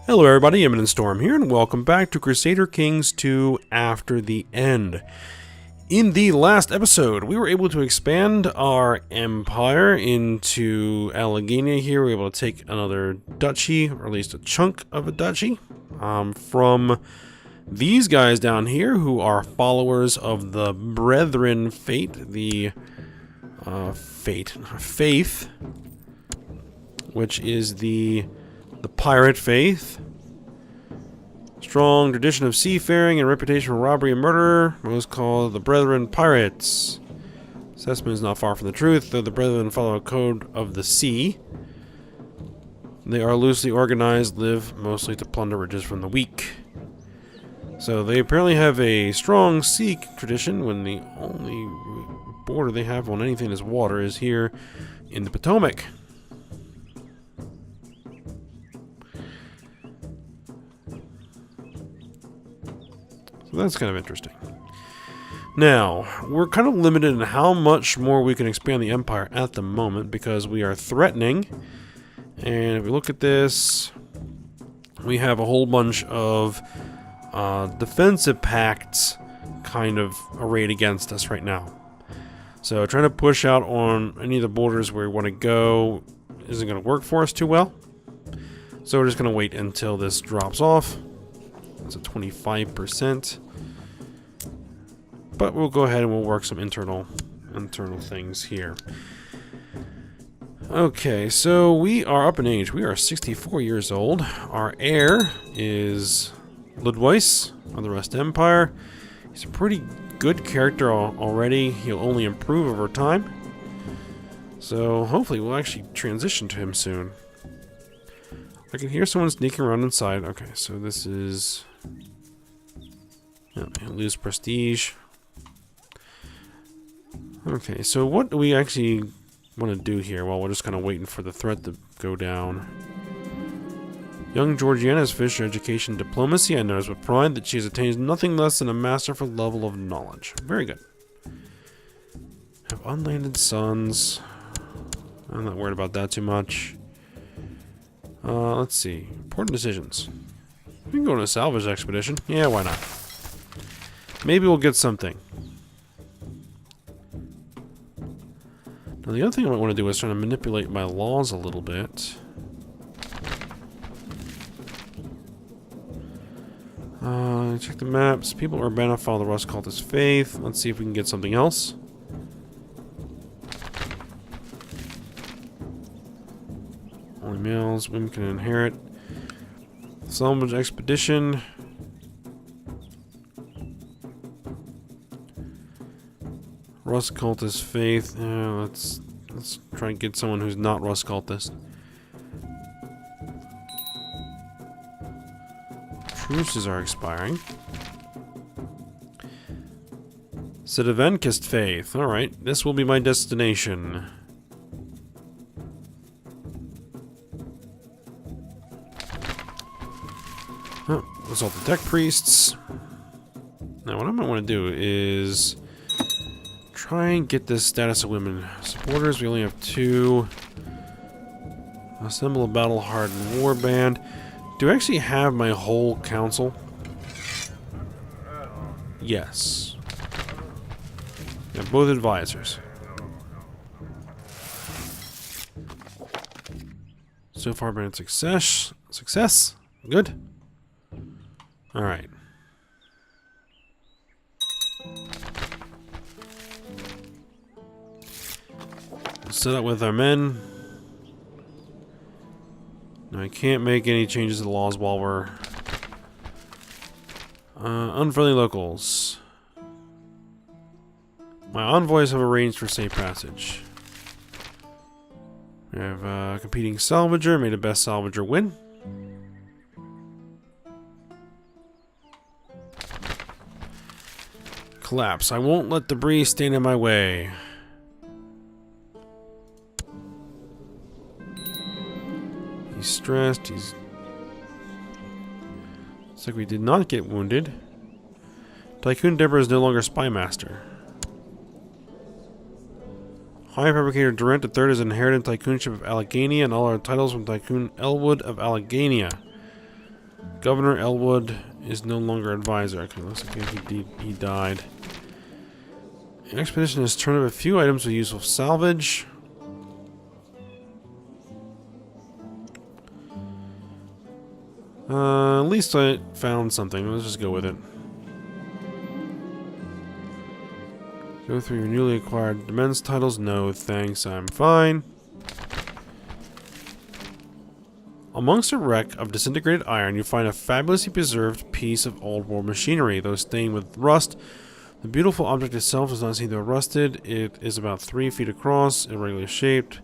Hello everybody, Imminent Storm here, and welcome back to Crusader Kings II After the End. In the last episode, we were able to expand our empire into Allegheny here. We were able to take another duchy, or at least a chunk of a duchy, from these guys down here, who are followers of the Brethren Faith, Faith, which is the pirate faith. Strong tradition of seafaring and reputation for robbery and murder. Most called the Brethren Pirates. Assessment is not far from the truth, though the Brethren follow a code of the sea. They are loosely organized, live mostly to plunder riches from the weak. So they apparently have a strong sea tradition when the only border they have on anything is water is here in the Potomac. That's kind of interesting. Now, we're kind of limited in how much more we can expand the empire at the moment because we are threatening. And if we look at this, we have a whole bunch of defensive pacts kind of arrayed against us right now. So trying to push out on any of the borders where we want to go isn't going to work for us too well. So we're just going to wait until this drops off. It's at 25%. But we'll go ahead and we'll work some internal things here. Okay, so we are up in age. We are 64 years old. Our heir is Ludwig of the Rust Empire. He's a pretty good character already. He'll only improve over time. So hopefully we'll actually transition to him soon. I can hear someone sneaking around inside. Okay, so this is... he'll lose prestige. Okay, so what do we actually want to do here? Well, we're just kind of waiting for the threat to go down. Young Georgiana has finished her education in diplomacy. I notice with pride that she has attained nothing less than a masterful level of knowledge. Very good. Have unlanded sons. I'm not worried about that too much. Let's see. Important decisions. We can go on a salvage expedition. Yeah, why not? Maybe we'll get something. Now, the other thing I might want to do is try to manipulate my laws a little bit. Check the maps. People are banned to follow the Rust Cultist faith. Let's see if we can get something else. Only males. Women can inherit. Salvage expedition. Rust Cultist faith. Let's try and get someone who's not Rust Cultist. Truces are expiring. Sedevenkist faith. Alright, this will be my destination. Oh, assault the tech priests. Now what I might want to do is try and get this status of women. Supporters, we only have 2. Assemble a battle-hardened warband. Do I actually have my whole council? Yes. We have both advisors. So far been a success. Success? Good. Alright. Set up with our men. Now I can't make any changes to the laws while we're unfriendly locals. My envoys have arranged for safe passage. We have a competing salvager. May the best salvager win. Collapse. I won't let debris stand in my way. He's stressed. Looks like we did not get wounded. Tycoon Deborah is no longer spy master. High Fabricator Durant III is inherited tycoonship of Allegheny and all our titles from Tycoon Elwood of Allegheny. Governor Elwood is no longer advisor. Okay, looks like he died. The expedition has turned up a few items with useful salvage. At least I found something. Let's just go with it. Go through your newly acquired immense titles. No, thanks. I'm fine. Amongst a wreck of disintegrated iron, you find a fabulously preserved piece of old world machinery. Though stained with rust, the beautiful object itself does not seem to have rusted. It is about 3 feet across, irregularly shaped.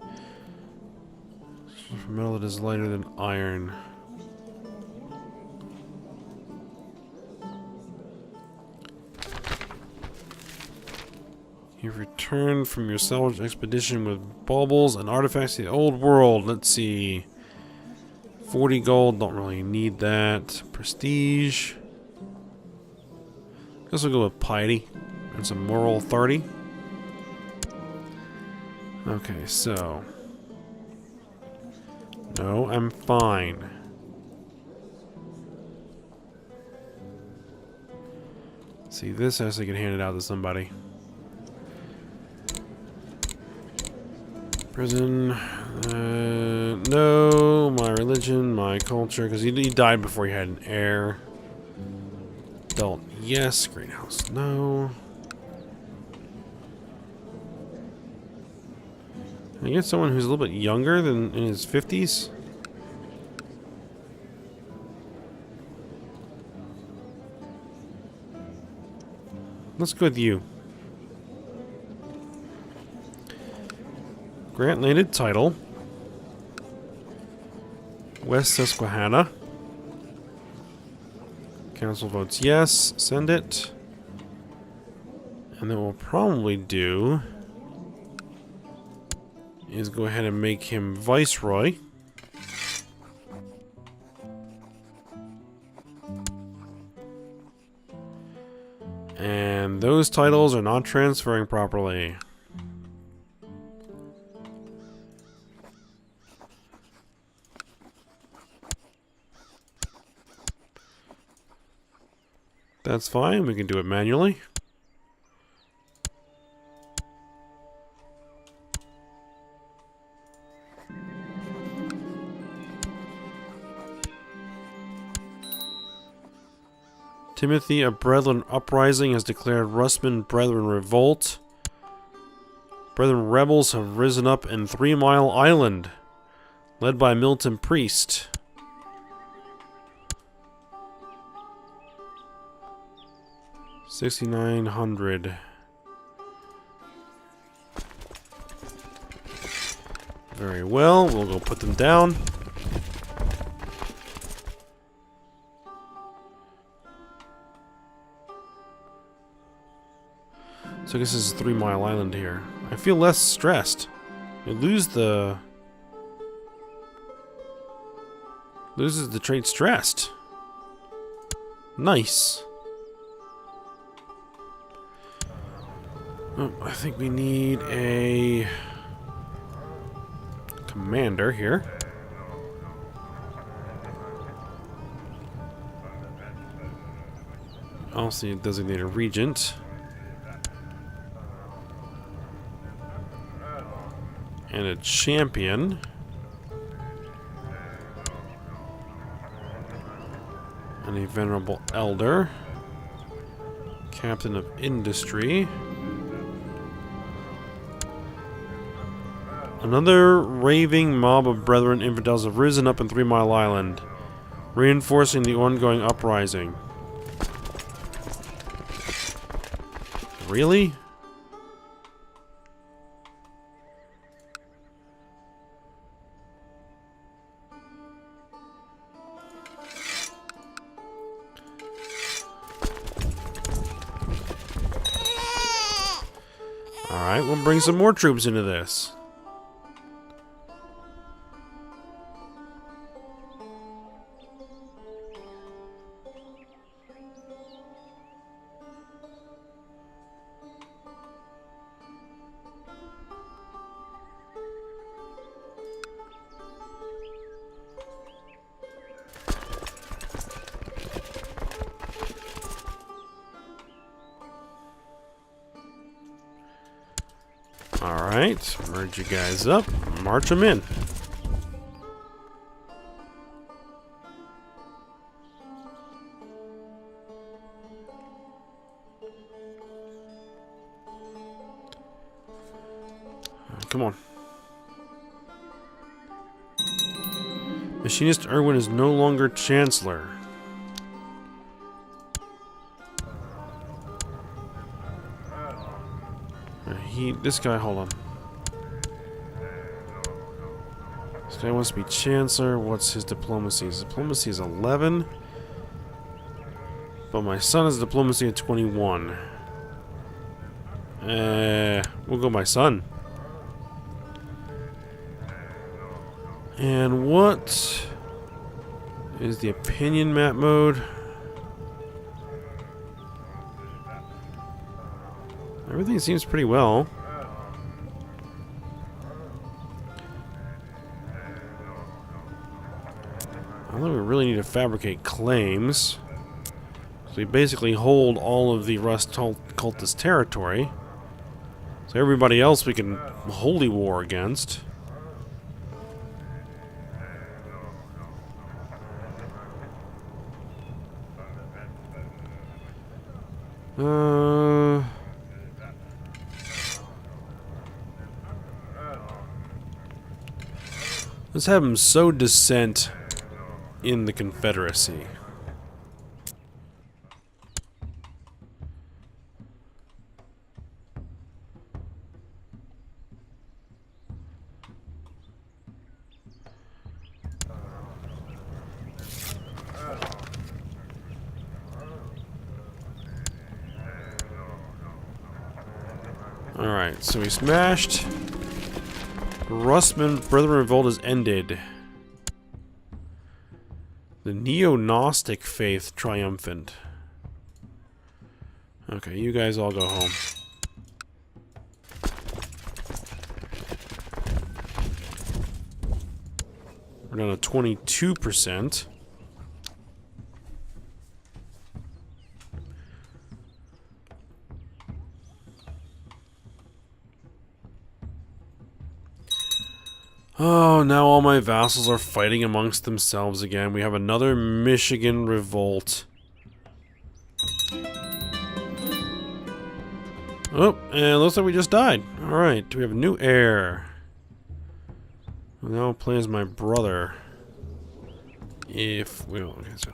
For metal, it is lighter than iron. You've returned from your salvage expedition with baubles and artifacts to the old world. Let's see. 40 gold, don't really need that. Prestige. Guess we'll go with piety and some moral authority. Okay, so. No, I'm fine. See, this has to get handed out to somebody. Prison. No, my religion, my culture, because he died before he had an heir. Adult, yes. Greenhouse, no. Can I get someone who's a little bit younger than in his 50s? Let's go with you. Grant landed title. West Susquehanna. Council votes yes. Send it. And then what we'll probably do is go ahead and make him Viceroy. And those titles are not transferring properly. That's fine, we can do it manually. Timothy, a Brethren uprising, has declared Russman Brethren revolt. Brethren rebels have risen up in 3 Mile Island, led by Milton Priest. $6,900. Very well, we'll go put them down. So I guess this is 3 Mile Island here. I feel less stressed. You loses the trait stressed. Nice. Oh, I think we need a commander here. Also need a designated regent. And a champion. And a venerable elder. Captain of industry. Another raving mob of brethren infidels have risen up in 3 Mile Island, reinforcing the ongoing uprising. Really? Alright, we'll bring some more troops into this. Alright, merge you guys up, march them in. Come on. Machinist Irwin is no longer Chancellor. This guy, hold on. This guy wants to be Chancellor. What's his diplomacy? His diplomacy is 11. But my son has a diplomacy of 21. We'll go my son. And what is the opinion map mode? Everything seems pretty well. I don't think we really need to fabricate claims. So we basically hold all of the Rust Cultist territory. So everybody else we can holy war against. Let's have him sow dissent in the Confederacy. Alright, so we smashed. Rustman Brethren Revolt has ended. The Neo-Gnostic faith triumphant. Okay, you guys all go home. We're down to 22%. Oh, now all my vassals are fighting amongst themselves again. We have another Michigan revolt. Oh, and it looks like we just died. Alright, do we have a new heir? Now play as my brother. If we don't, okay, so.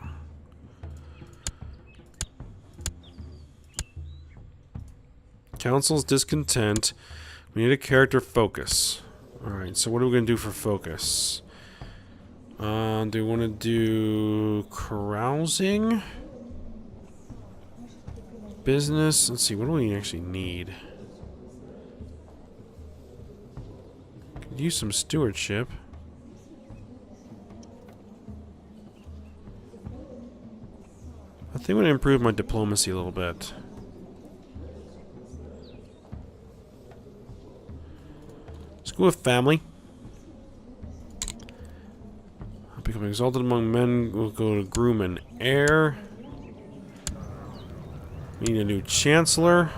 Council's discontent. We need a character focus. Alright, so what are we going to do for focus? Do we want to do carousing? Business? Let's see, what do we actually need? Could use some stewardship. I think I'm going to improve my diplomacy a little bit. Go with family. I'll become exalted among men. We'll go to groom and heir. We need a new chancellor.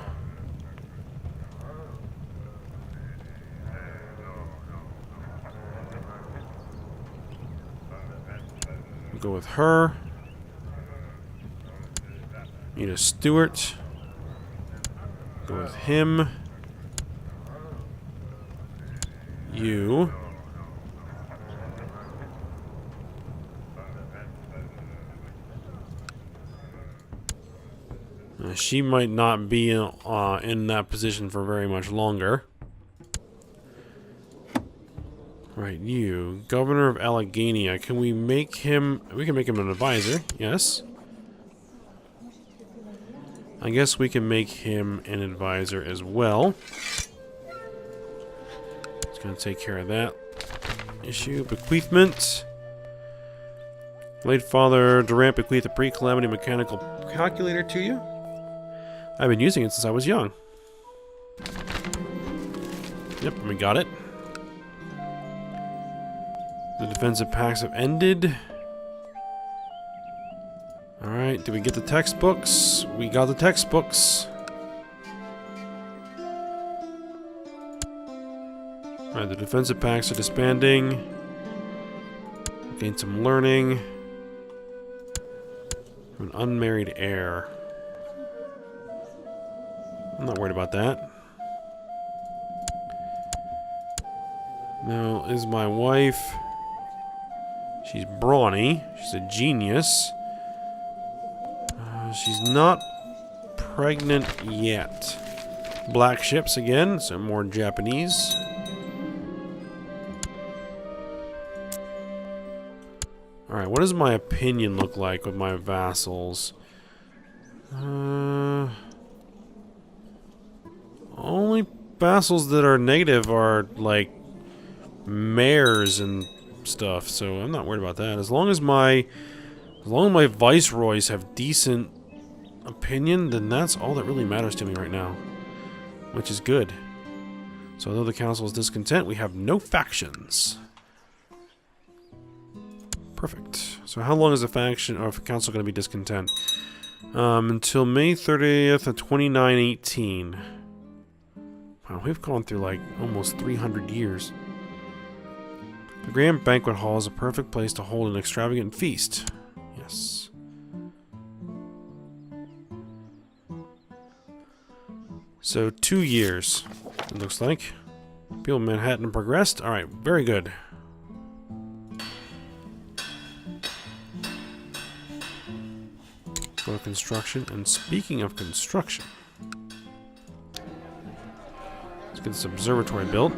We'll go with her. Need a steward. Go with him. You. She might not be in that position for very much longer. Right, you. Governor of Allegheny. Can we make him... We can make him an advisor. Yes. I guess we can make him an advisor as well. Gonna take care of that issue. Bequeathment. Late Father Durant bequeathed a pre-calamity mechanical calculator to you. I've been using it since I was young. Yep, we got it. The defensive pacts have ended. Alright, did we get the textbooks? We got the textbooks. Alright, the defensive pacts are disbanding. Gain some learning. An unmarried heir. I'm not worried about that. Now, is my wife... She's brawny. She's a genius. She's not pregnant yet. Black ships again, so more Japanese. Alright, what does my opinion look like with my vassals? Only vassals that are negative are, like, mayors and stuff, so I'm not worried about that. As long as my viceroys have decent opinion, then that's all that really matters to me right now. Which is good. So although the council is discontent, we have no factions. Perfect. So how long is the faction or council going to be discontent? Until May 30th of 2918. Wow, we've gone through like almost 300 years. The Grand Banquet Hall is a perfect place to hold an extravagant feast. Yes. So 2 years, it looks like. People in Manhattan progressed. Alright, very good. Go to construction. And speaking of construction, let's get this observatory built.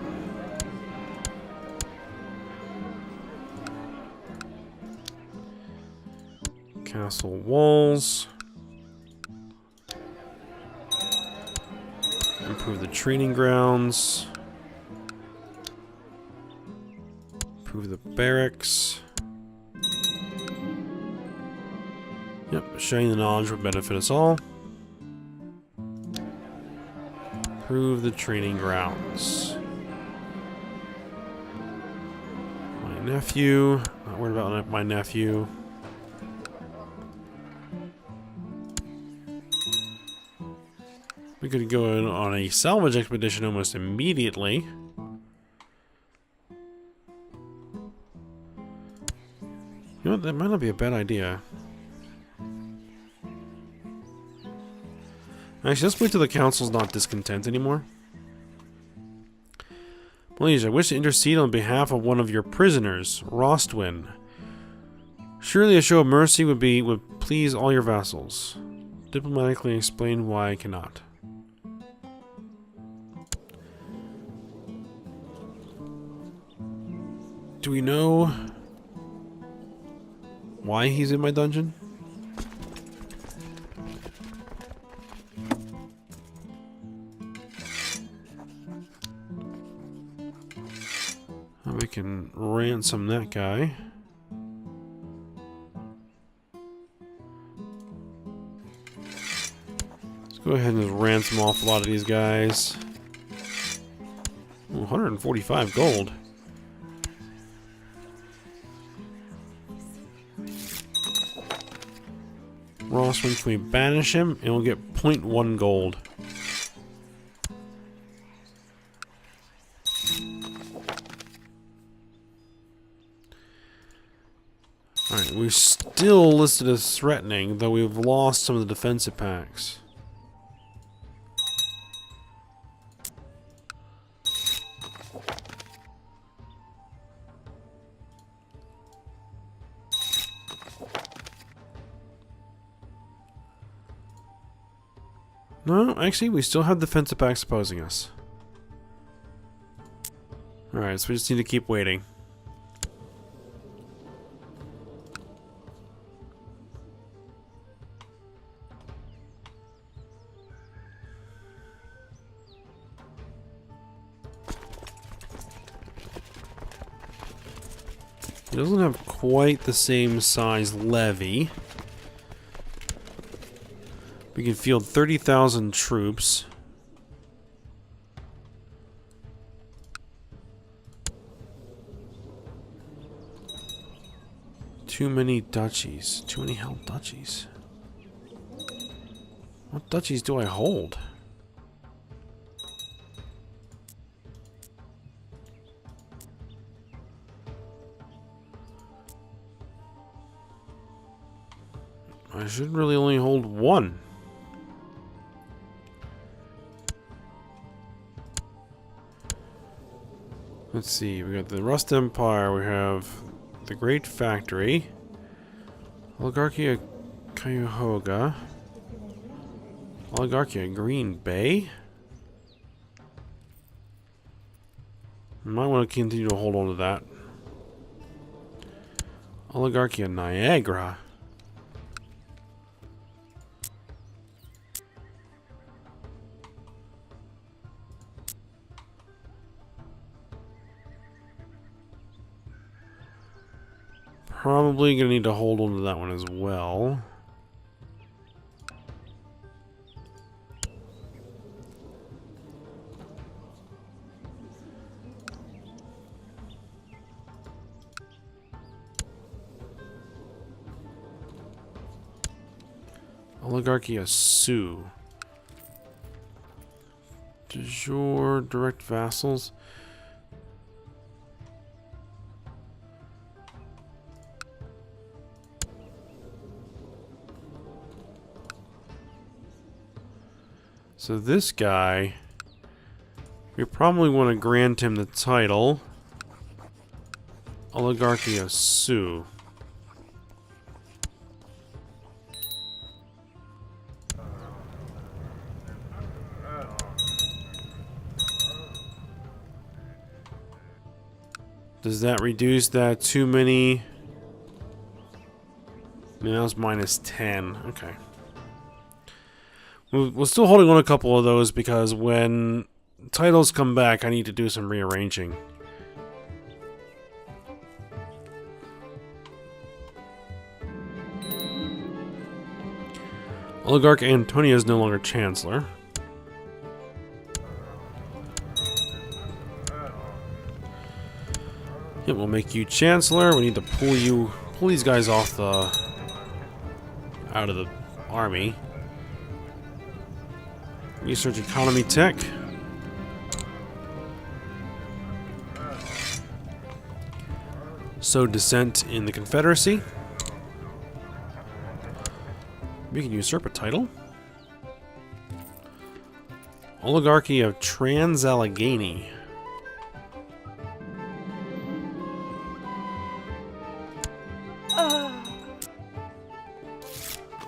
Castle walls. Improve the training grounds. Improve the barracks. Yep, sharing the knowledge would benefit us all. Improve the training grounds. My nephew. Not worried about my nephew. We could go in on a salvage expedition almost immediately. You know what? That might not be a bad idea. Actually, let's wait till the council's not discontent anymore. Please, I wish to intercede on behalf of one of your prisoners, Rostwin. Surely a show of mercy would please all your vassals. Diplomatically explain why I cannot. Do we know why he's in my dungeon? We can ransom that guy. Let's go ahead and just ransom off a lot of these guys. Ooh, 145 gold. Rossman, can we banish him? And we'll get 0.1 gold. Alright, we're still listed as threatening, though we've lost some of the defensive packs. No, actually, we still have defensive packs opposing us. Alright, so we just need to keep waiting. It doesn't have quite the same size levy. We can field 30,000 troops. Too many duchies. Too many held duchies. What duchies do I hold? I should really only hold one. Let's see, we got the Rust Empire, we have the Great Factory, Oligarchy of Cuyahoga, Oligarchy of Green Bay. Might want to continue to hold on to that. Oligarchy of Niagara. Probably gonna need to hold on to that one as well. Oligarchy of Sioux. De jure direct vassals. So this guy, we probably want to grant him the title Oligarchy of Sioux. Does that reduce that too many? Now it's minus 10. Okay. We're still holding on a couple of those because when titles come back, I need to do some rearranging. Oligarch Antonia is no longer Chancellor. Yeah, we'll make you Chancellor. We need to pull these guys off out of the army. Research economy tech. Sow dissent in the Confederacy. We can usurp a title. Oligarchy of Trans-Allegheny.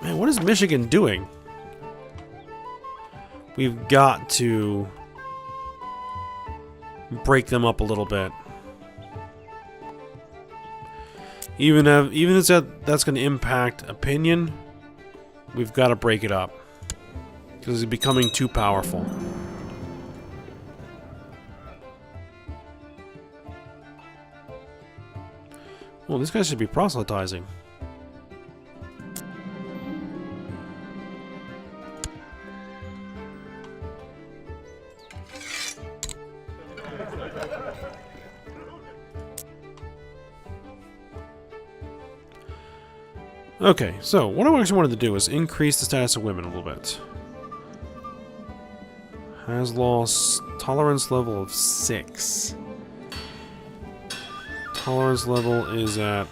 Man, what is Michigan doing? We've got to break them up a little bit. Even if that's going to impact opinion, we've got to break it up. Because it's becoming too powerful. Well, this guy should be proselytizing. Okay, so what I actually wanted to do is increase the status of women a little bit. Has lost tolerance level of 6. Tolerance level is at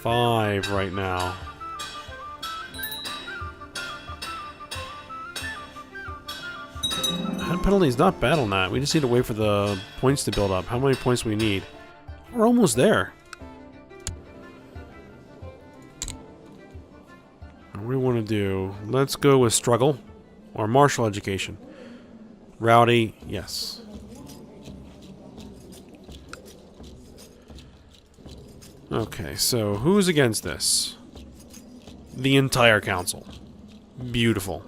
5 right now. Head penalty is not bad on that. We just need to wait for the points to build up. How many points do we need? We're almost there. What do we want to do? Let's go with struggle or martial education. Rowdy, yes. Okay, so who's against this? The entire council. Beautiful.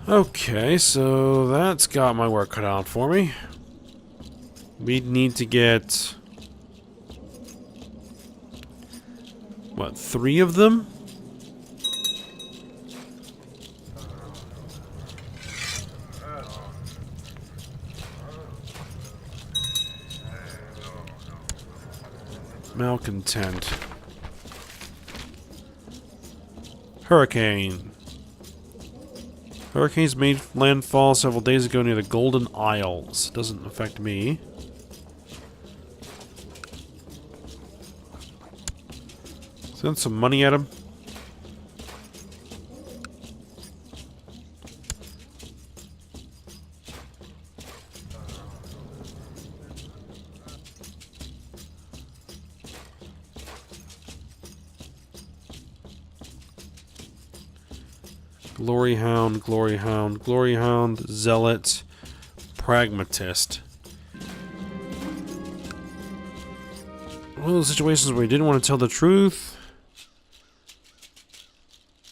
Okay, so that's got my work cut out for me. We need to get... what, 3 of them? Malcontent. Hurricane. Hurricanes made landfall several days ago near the Golden Isles. Doesn't affect me. Send some money at him. Glory Hound, Glory Hound, Glory Hound, Zealot, Pragmatist. One of those situations where he didn't want to tell the truth.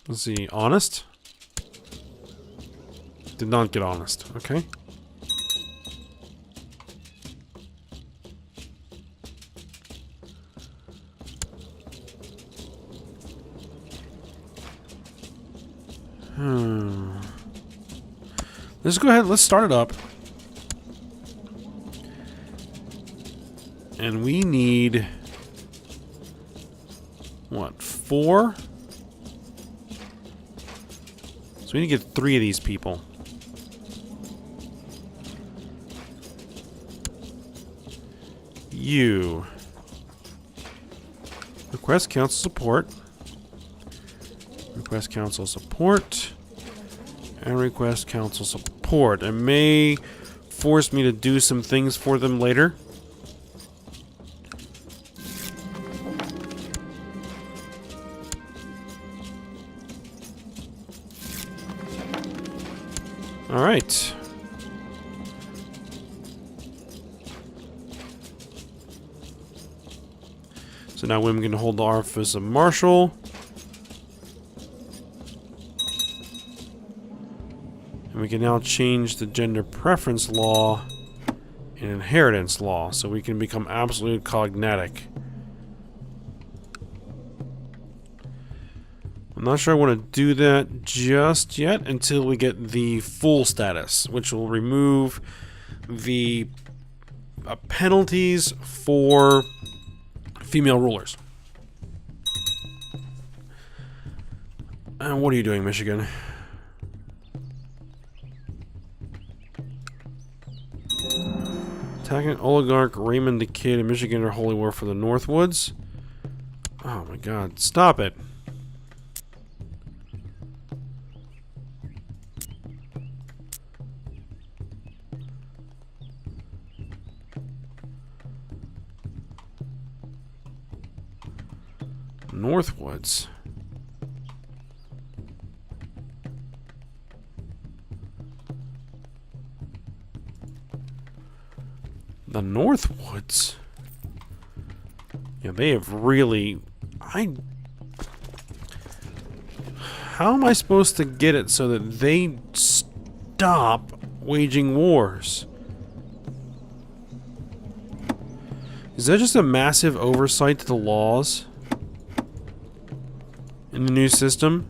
Let's see, honest? Did not get honest, okay. Let's go ahead, let's start it up. And we need... what, 4? So we need to get 3 of these people. You. Request council support. Request council support. And request council support. It may force me to do some things for them later. Alright. So now women can hold the office of marshal. And we can now change the gender preference law and inheritance law, so we can become absolute cognatic. I'm not sure I want to do that just yet until we get the full status, which will remove the penalties for female rulers. And what are you doing, Michigan? Attacking oligarch Raymond the Kid in Michigan or holy war for the Northwoods. Oh my god, stop it. Northwoods. The Northwoods? Yeah, they have really... How am I supposed to get it so that they stop waging wars? Is that just a massive oversight to the laws in the new system?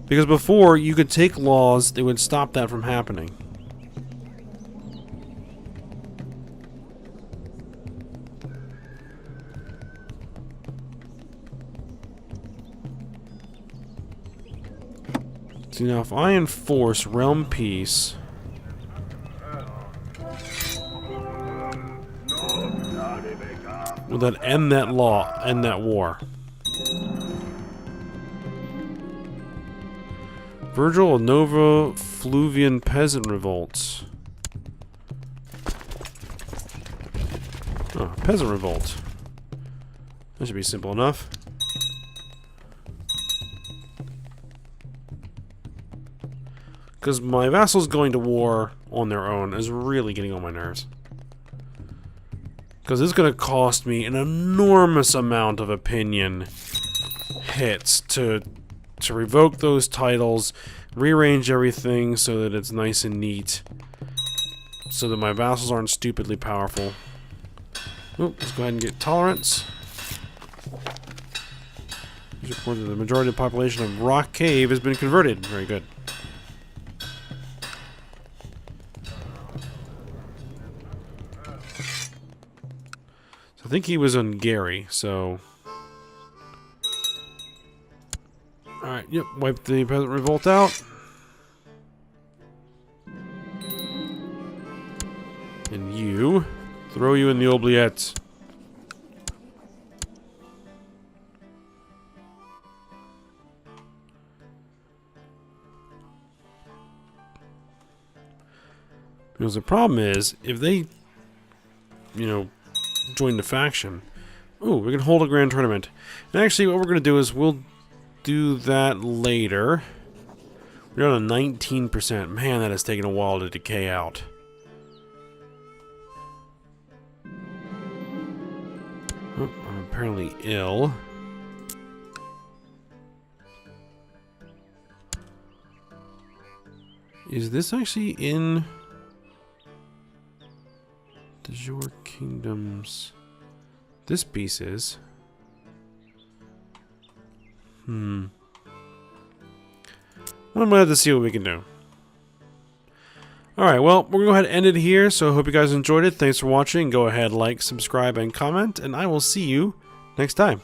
Because before, you could take laws that would stop that from happening. See, now if I enforce realm peace... will that end that law, end that war? Virgil Nova Fluvian Peasant Revolts. Oh, Peasant Revolt. That should be simple enough. Because my vassals going to war on their own is really getting on my nerves. Because it's going to cost me an enormous amount of opinion hits to revoke those titles, rearrange everything so that it's nice and neat, so that my vassals aren't stupidly powerful. Oop, let's go ahead and get tolerance. It's reported that the majority of the population of Rock Cave has been converted. Very good. I think he was on Gary, so... Alright, yep, wipe the Peasant Revolt out. And you. Throw you in the oubliettes. Because the problem is, if they, you know, join the faction... Oh, we can hold a grand tournament. And actually, what we're going to do is we'll do that later. We're on a 19%. Man, that has taken a while to decay out. Oh, I'm apparently ill. Is this actually in... Does your kingdoms... This piece is... I'm gonna have to see what we can do. Alright, well, we're gonna go ahead and end it here, so I hope you guys enjoyed it. Thanks for watching. Go ahead, like, subscribe, and comment, and I will see you next time.